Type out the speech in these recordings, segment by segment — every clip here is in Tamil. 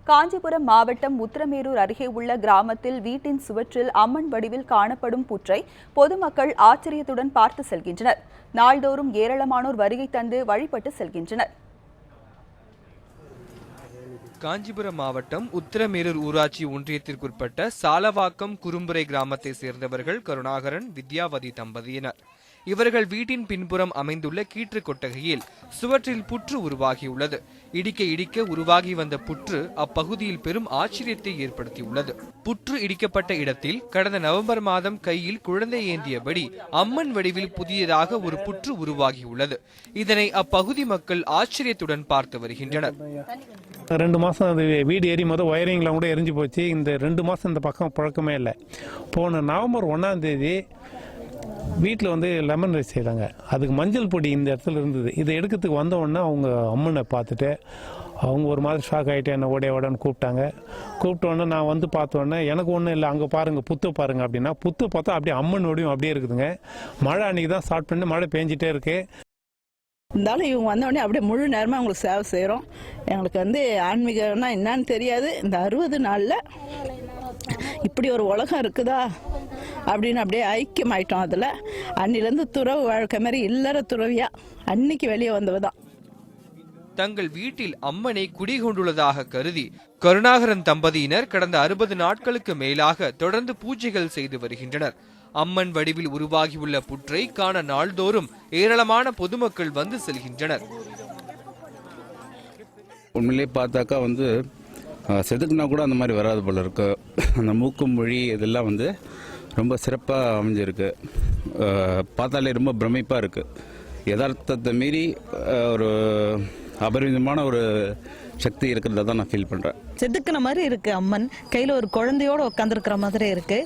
காஞ்சிபுரம் மாவட்டம் உத்திரமேரூர் அருகே உள்ள கிராமத்தில் வீட்டின் சுவற்றில் அம்மன் வடிவில் காணப்படும் புற்றை பொதுமக்கள் ஆச்சரியத்துடன் பார்த்து செல்கின்றனர். நாள்தோறும் ஏராளமானோர் வருகை தந்து வழிபட்டு செல்கின்றனர். காஞ்சிபுரம் மாவட்டம் உத்திரமேரூர் ஊராட்சி ஒன்றியத்திற்குட்பட்ட சாலவாக்கம் குறும்புரை கிராமத்தை சேர்ந்தவர்கள் கருணாகரன், வித்யாவதி தம்பதியினர். இவர்கள் வீட்டின் பின்புறம் அமைந்துள்ள கீற்று கொட்டகையில் சுவற்றில் புற்று உருவாகியுள்ளது. இடிக்க இடிக்க உருவாகி வந்த புற்று அப்பகுதியில் பெரும் ஆச்சரியத்தை ஏற்படுத்தியுள்ளது. புற்று இடிக்கப்பட்ட இடத்தில் கடந்த நவம்பர் மாதம் கையில் குழந்தை ஏந்தியபடி அம்மன் வடிவில் புதியதாக ஒரு புற்று உருவாகியுள்ளது. இதனை அப்பகுதி மக்கள் ஆச்சரியத்துடன் பார்த்து வருகின்றனர். 2 மாதம் வீடு எரியும் போது ஒயரிங்லாம் கூட எரிஞ்சு போச்சு. இந்த 2 மாதம் இந்த பக்கம் பழக்கமே இல்லை. போன நவம்பர் 1ஆம் தேதி வீட்டில் லெமன் ரைஸ் செய்தாங்க. அதுக்கு மஞ்சள் பொடி இந்த இடத்துல இருந்தது. இதை எடுக்கிறதுக்கு வந்த உடனே அவங்க அம்மனை பார்த்துட்டு அவங்க ஒரு மாதிரி ஷாக் ஆகிட்டு என்னை ஓடன்னு கூப்பிட்டாங்க. கூப்பிட்ட உடனே நான் பார்த்த உடனே எனக்கு ஒன்றும் இல்லை, அங்கே பாருங்கள் புத்து பாருங்கள் அப்படின்னா புத்து பார்த்தா அப்படியே அம்மன் ஓடியும் அப்படியே இருக்குதுங்க. மழை அன்றைக்கி தான் ஸ்டார்ட் பண்ணி மழை பெஞ்சிட்டே இருக்கு. இருந்தாலும் இவங்க வந்தோடனே அப்படியே முழு நேரமாக அவங்களுக்கு சேவை செய்கிறோம். எங்களுக்கு ஆன்மீகம்னா என்னன்னு தெரியாது. இந்த 60 நாளில் இப்படி ஒரு உலகம் இருக்குதா அப்படின்னு அப்படியே ஐக்கியமாயிட்டோம். அதில் அன்னிலேருந்து துறவு வாழ்க்கை மாதிரி இல்லற துறவியா அன்னைக்கு வெளியே வந்தவதான். தங்கள் வீட்டில் அம்மனை குடிகொண்டுள்ளதாக கருதி கருணாகரன் தம்பதியினர் கடந்த 60 நாட்களுக்கு மேலாக தொடர்ந்து பூஜைகள் செய்து வருகின்றனர். அம்மன் வடிவில் உருவாகியுள்ள புற்றை காண நாள்தோறும் ஏராளமான பொதுமக்கள் வந்து செல்கின்றனர். உண்மையிலே பார்த்தாக்கா செதுக்குனா கூட அந்த மாதிரி வராது போல இருக்கு. அந்த மூக்கு மொழி இதெல்லாம் ரொம்ப சிறப்பாக அமைஞ்சிருக்கு. பார்த்தாலே ரொம்ப பிரமிப்பாக இருக்கு. யதார்த்தத்தை மீறி ஒரு அபரிமிதமான ஒரு சக்தி இருக்கிறத தான் நான் ஃபீல் பண்ணுறேன். செதுக்கின மாதிரி இருக்கு. அம்மன் கையில் ஒரு குழந்தையோடு உட்காந்துருக்கிற மாதிரி இருக்கு.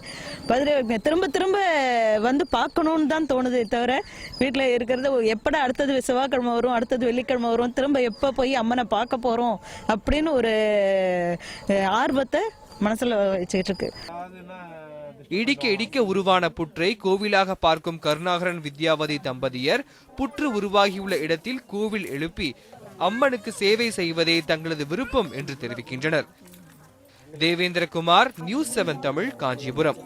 திரும்ப திரும்ப பார்க்கணும்னு தான் தோணுதே தவிர வீட்டில் இருக்கிறது எப்படா அடுத்தது செவ்வாய்க்கிழமை வரும், அடுத்தது வெள்ளிக்கிழமை வரும், திரும்ப எப்போ போய் அம்மனை பார்க்க போகிறோம் அப்படின்னு ஒரு ஆர்வத்தை மனசில் வச்சுக்கிட்டு இருக்கு. இடிக்க இடிக்க உருவான புற்றை கோவிலாக பார்க்கும் கருணாகரன், வித்யாவதி தம்பதியர் புற்று உருவாகியுள்ள இடத்தில் கோவில் எழுப்பி அம்மனுக்கு சேவை செய்வதே தங்களது விருப்பம் என்று தெரிவிக்கின்றனர். தேவேந்திரகுமார், நியூஸ் 7 தமிழ், காஞ்சிபுரம்.